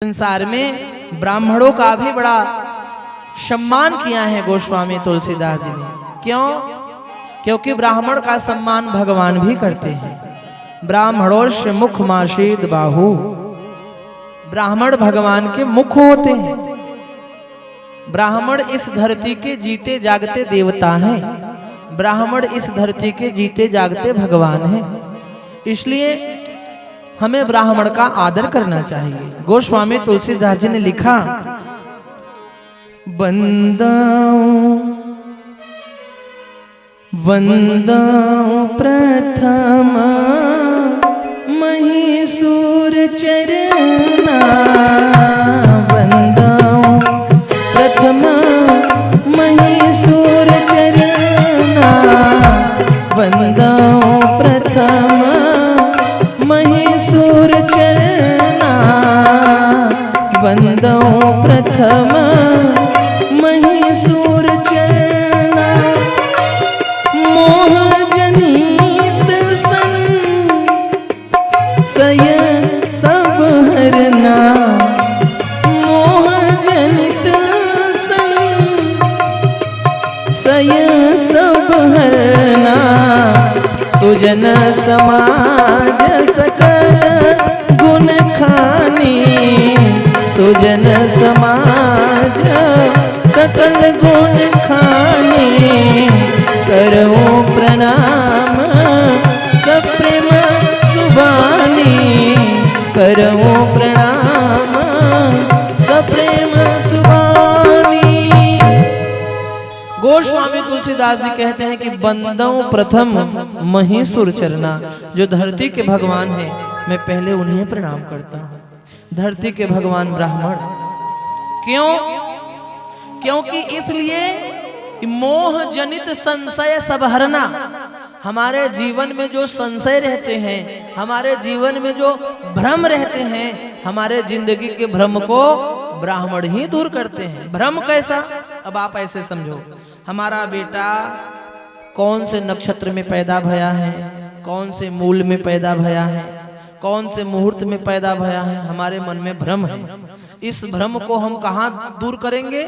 संसार में ब्राह्मणों का भी बड़ा सम्मान किया है गोस्वामी तुलसीदास जी ने। क्यों? क्योंकि ब्राह्मण का सम्मान भगवान भी करते हैं। ब्राह्मणोस्य मुख माशीद बाहु, ब्राह्मण भगवान के मुख होते हैं। ब्राह्मण इस धरती के जीते जागते देवता हैं। ब्राह्मण इस धरती के जीते जागते भगवान हैं। इसलिए हमें ब्राह्मण का आदर करना चाहिए। गोस्वामी तुलसीदास जी ने लिखा, वंदौ वंदौ प्रथम महिषूर चरना, वंदौ प्रथम महिषूर चरना, वंदौ प्रथम महिषूर चरना, वंदौ प्रथम महिषूर चरना, मोह जनित संशय सब हरना, मोह जनित संशय सब हरना, सुजन समाज सकल गुण खानी, सुजन समाज सकल गुण खानी, करो प्रणाम सप्रेम सुबानी, करो प्रणाम सप्रेम सुबानी। गोस्वामी तुलसीदास जी कहते हैं कि वंदौ प्रथम महिषूर चरना, जो धरती के भगवान हैं मैं पहले उन्हें प्रणाम करता हूं। धरती के भगवान ब्राह्मण क्यों? क्योंकि इसलिए कि मोह जनित संशय सब हरना, हमारे जीवन में जो संशय रहते हैं, हमारे जीवन में जो भ्रम रहते हैं, हमारे जिंदगी के भ्रम को ब्राह्मण ही दूर करते हैं। भ्रम कैसा? अब आप ऐसे समझो, हमारा बेटा कौन से नक्षत्र में पैदा भया है, कौन से मूल में पैदा भया है, कौन से मुहूर्त में पैदा भया है, हमारे मन में भ्रम है। इस भ्रम को हम कहाँ दूर करेंगे?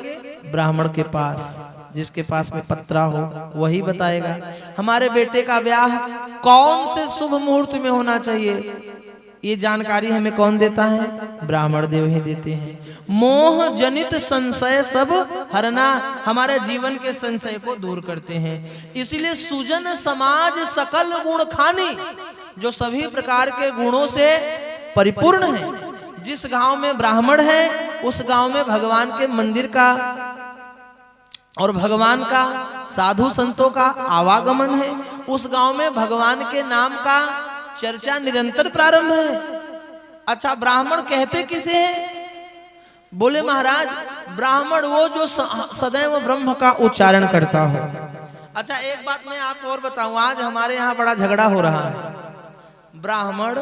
ब्राह्मण के पास, जिसके पास में पत्रा हो वही बताएगा। हमारे बेटे का ब्याह कौन से शुभ मुहूर्त में होना चाहिए, ये जानकारी हमें कौन देता है? ब्राह्मण देव ही देते हैं। मोह जनित संशय सब हरना, हमारे जीवन के संशय को दूर करते हैं। इसीलिए सुजन समाज सकल गुण खानी, जो सभी प्रकार के गुणों से परिपूर्ण है। जिस गांव में ब्राह्मण है उस गांव में भगवान के मंदिर का और भगवान का साधु संतों का आवागमन है। उस गांव में भगवान के नाम का चर्चा निरंतर प्रारंभ है। अच्छा, ब्राह्मण कहते किसे हैं? बोले महाराज, ब्राह्मण वो जो सदैव ब्रह्म का उच्चारण करता हो। अच्छा, एक बात मैं आपको और बताऊं, आज हमारे यहाँ बड़ा झगड़ा हो रहा है। ब्राह्मण,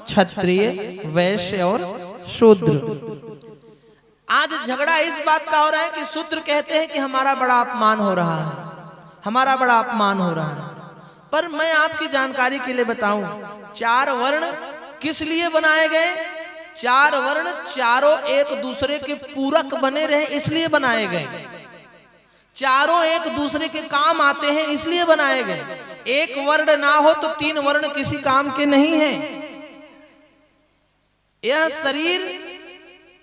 क्षत्रिय, वैश्य और शूद्र। आज झगड़ा इस बात का हो रहा है कि शूद्र कहते हैं कि हमारा बड़ा अपमान हो रहा है, हमारा बड़ा अपमान हो रहा है। पर मैं आपकी जानकारी के लिए बताऊं, चार वर्ण किस लिए बनाए गए? चार वर्ण चारों एक दूसरे के पूरक बने रहे इसलिए बनाए गए। चारों एक दूसरे के काम आते हैं इसलिए बनाए गए। एक वर्ण ना हो तो तीन वर्ण किसी काम के नहीं हैं। यह शरीर,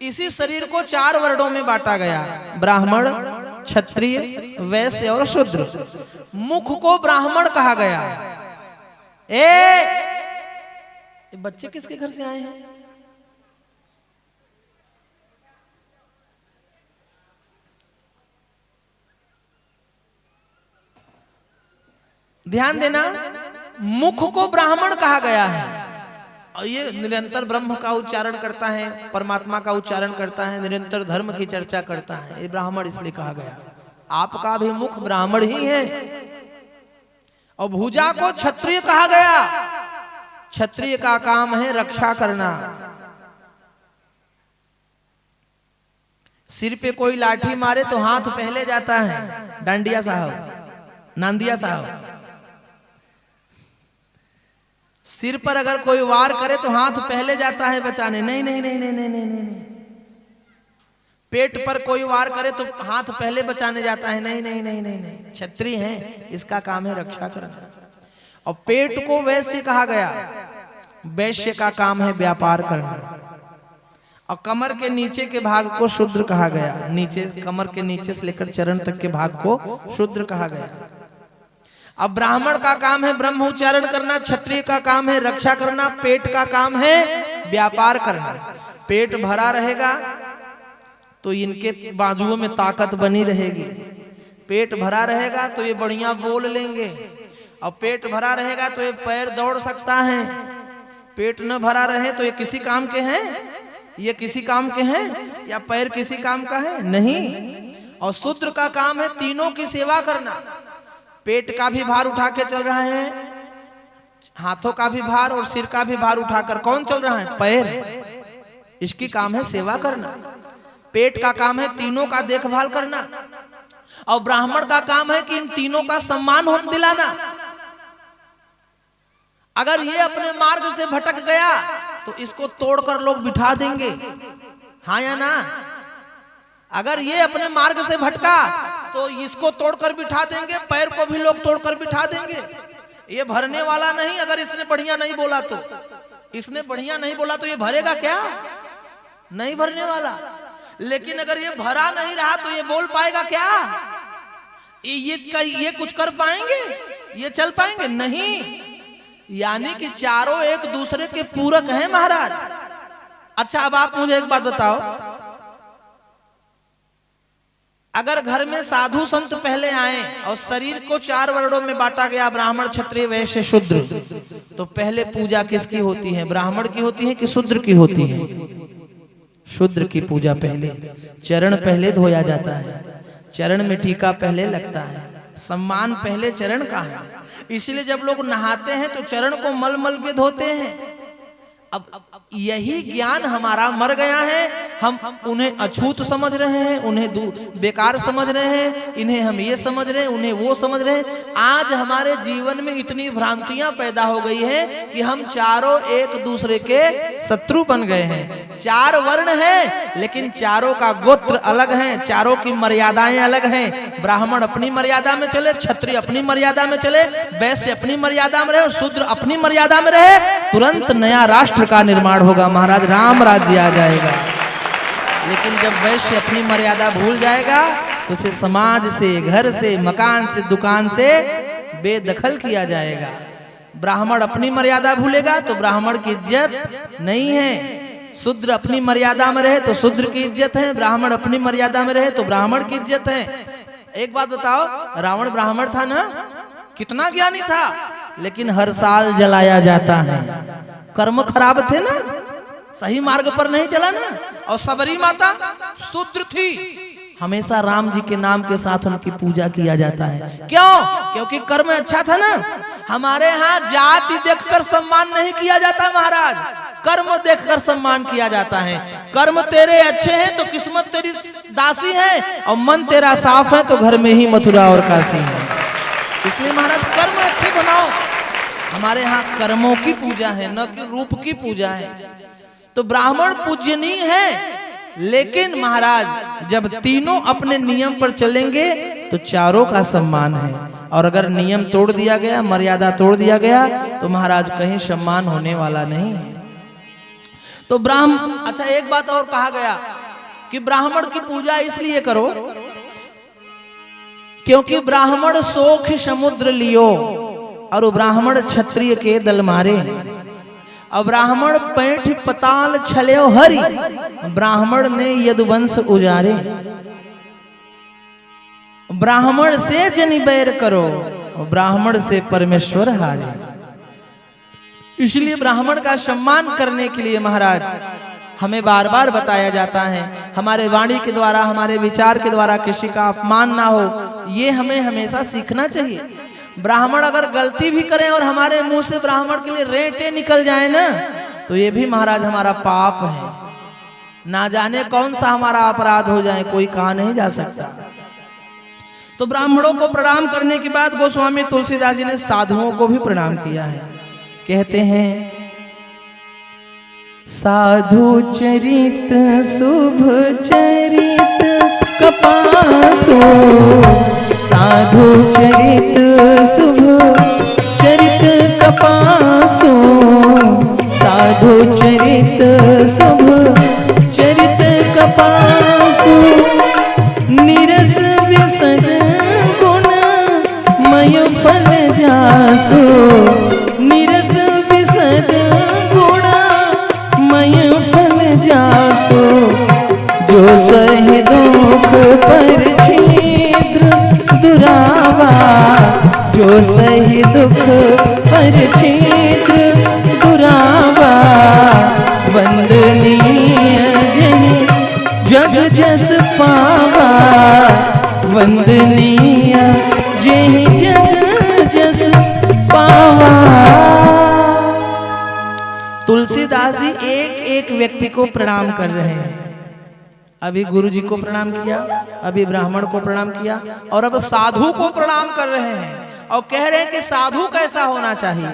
इसी शरीर को चार वर्णों में बांटा गया, ब्राह्मण, क्षत्रिय, वैश्य और शूद्र। मुख को ब्राह्मण कहा गया। ये बच्चे किसके घर से आए हैं? ध्यान देना, मुख को ब्राह्मण कहा गया है और ये निरंतर ब्रह्म का उच्चारण करता है, परमात्मा का उच्चारण करता है, निरंतर धर्म की चर्चा करता है। ये ब्राह्मण इसलिए कहा गया। आपका भी मुख ब्राह्मण ही है। और भुजा को क्षत्रिय कहा गया। क्षत्रिय का काम है रक्षा करना। सिर पे कोई लाठी मारे तो हाथ पहले जाता है, डांडिया साहब, नांदिया साहब। सिर पर अगर कोई वार करे तो हाथ पहले जाता है बचाने। नहीं नहीं नहीं नहीं नहीं नहीं नहीं, नहीं। पेट पर कोई वार करे तो हाथ पहले बचाने जाता है, नहीं नहीं नहीं नहीं नहीं, क्षत्रिय है, इसका काम है रक्षा करना। और पेट को वैश्य कहा गया, वैश्य का काम है व्यापार करना। और कमर के नीचे के भाग को शूद्र कहा गया, नीचे कमर के नीचे से लेकर चरण तक के भाग को शूद्र कहा गया। अब ब्राह्मण का काम है ब्रह्म उच्चारण करना, क्षत्रिय का काम है रक्षा करना, पेट का काम है व्यापार करना। पेट भरा रहेगा तो इनके बाजुओं में ताकत बनी रहेगी, पेट भरा रहेगा तो ये बढ़िया बोल लेंगे, और पेट भरा रहेगा तो ये पैर दौड़ सकता है। पेट न भरा रहे तो ये किसी काम के हैं, ये किसी काम के हैं या पैर किसी काम का है नहीं। और शूद्र का काम है तीनों की सेवा करना। पेट का भी भार उठा के चल रहा है, हाथों का भी भार और सिर का भी भार उठाकर कौन चल रहा है, पैर। इसकी काम है सेवा करना। पेट का काम है तीनों का देखभाल करना, और ब्राह्मण का काम है कि इन तीनों का सम्मान दिलाना। अगर ये अपने मार्ग से भटक गया तो इसको तोड़कर लोग बिठा देंगे, हाँ या ना। अगर ये अपने मार्ग से भटका तो इसको तोड़कर बिठा देंगे, पैर को भी लोग तोड़कर बिठा देंगे। ये भरने वाला नहीं, अगर इसने बढ़िया नहीं बोला तो, इसने बढ़िया नहीं बोला तो ये भरेगा क्या, नहीं भरने वाला। लेकिन अगर ये भरा नहीं रहा तो ये बोल पाएगा क्या, ये कुछ कर पाएंगे, ये चल पाएंगे नहीं। यानी कि चारों एक दूसरे के पूरक हैं महाराज। अच्छा अब आप मुझे एक बात बताओ, अगर घर में साधु संत पहले आए और शरीर को 4 वर्णों में बांटा गया, ब्राह्मण क्षत्रिय वैश्य शूद्र, तो पहले पूजा किसकी होती है, ब्राह्मण की होती है कि शूद्र की होती है? शूद्र की पूजा पहले, चरण पहले धोया जाता है, चरण में टीका पहले लगता है, सम्मान पहले चरण का है। इसलिए जब लोग नहाते हैं तो चरण को मल मल के धोते हैं। अब यही ज्ञान हमारा मर गया है, हम उन्हें अछूत समझ रहे हैं, उन्हें बेकार समझ रहे हैं, इन्हें हम ये समझ रहे हैं, उन्हें वो समझ रहे हैं। आज हमारे जीवन में इतनी भ्रांतियां पैदा हो गई है कि हम चारों एक दूसरे के शत्रु बन गए हैं। 4 वर्ण है लेकिन चारों का गोत्र अलग है, चारों की मर्यादाएं अलग हैं। ब्राह्मण अपनी मर्यादा में चले, क्षत्रिय अपनी मर्यादा में चले, वैश्य अपनी मर्यादा में रहे और शूद्र अपनी मर्यादा में रहे, तुरंत नया राष्ट्र का निर्माण होगा महाराज, राम राज्य आ जाएगा। लेकिन जब वैश्य अपनी मर्यादा भूल जाएगा तो उसे समाज से, घर से, मकान से, दुकान से बेदखल किया जाएगा। ब्राह्मण अपनी मर्यादा भूलेगा तो ब्राह्मण की इज्जत नहीं है। शूद्र अपनी मर्यादा में रहे तो शूद्र की इज्जत है, ब्राह्मण अपनी मर्यादा में रहे तो ब्राह्मण की इज्जत है। एक बात बताओ, रावण ब्राह्मण था ना, कितना ज्ञानी था, लेकिन हर साल जलाया जाता है। कर्म खराब थे ना, सही मार्ग पर नहीं चला ना। और सबरी माता शूद्र थी, हमेशा राम जी के नाम के साथ उनकी पूजा किया जाता है। क्यों? क्योंकि कर्म अच्छा था ना। हमारे यहाँ जाति देखकर सम्मान नहीं किया जाता महाराज, कर्म देखकर सम्मान किया जाता है। कर्म तेरे अच्छे हैं तो किस्मत तेरी दासी है, और मन तेरा साफ है तो घर में ही मथुरा और काशी है। इसलिए महाराज कर्म अच्छे बनाओ। हमारे यहाँ कर्मों की पूजा है, न कि रूप की पूजा है। तो ब्राह्मण पूजनीय है, लेकिन महाराज जब तीनों अपने नियम पर चलेंगे तो चारों का सम्मान है। और अगर नियम तोड़ दिया गया, मर्यादा तोड़ दिया गया, तो महाराज कहीं सम्मान होने वाला नहीं है। तो अच्छा एक बात और कहा गया कि ब्राह्मण की पूजा इसलिए करो क्योंकि ब्राह्मण सोख समुद्र लियो और ब्राह्मण क्षत्रिय के दल मारे। और ब्राह्मण पैठ पताल छल्यो हरि, ब्राह्मण ने यदुवंश उजारे। ब्राह्मण से जनि बैर करो, ब्राह्मण से परमेश्वर हारे। इसलिए ब्राह्मण का सम्मान करने के लिए महाराज हमें बार बार बताया जाता है, हमारे वाणी के द्वारा, हमारे विचार के द्वारा किसी का अपमान ना हो, ये हमें हमेशा सीखना चाहिए। ब्राह्मण अगर गलती भी करें और हमारे मुंह से ब्राह्मण के लिए रेंटे निकल जाए ना, तो ये भी महाराज हमारा पाप है। ना जाने कौन सा हमारा अपराध हो जाए, कोई कहा नहीं जा सकता। तो ब्राह्मणों को प्रणाम करने के बाद गोस्वामी तुलसीदास जी ने साधुओं को भी प्रणाम किया है। कहते हैं, साधु चरित शुभ चरित कपासो साधु चरित शुभ चरित कपासो साधु चरित शुभ चरित कपासो निरस विसद गुण मय फल जासो निरस विसद गुण मय फल जासो जो सहि दुख पर छिद्र दुरावा जो सहि दुख पर छिद्र दुरावा वंदनीय जय जग जस पावा वंदनीय जय जग जस पावा। तुलसीदास जी एक एक व्यक्ति को प्रणाम कर रहे हैं। अभी गुरु जी को प्रणाम किया, अभी ब्राह्मण को प्रणाम किया और अब साधु को प्रणाम कर रहे हैं और कह रहे हैं कि साधु कैसा होना चाहिए।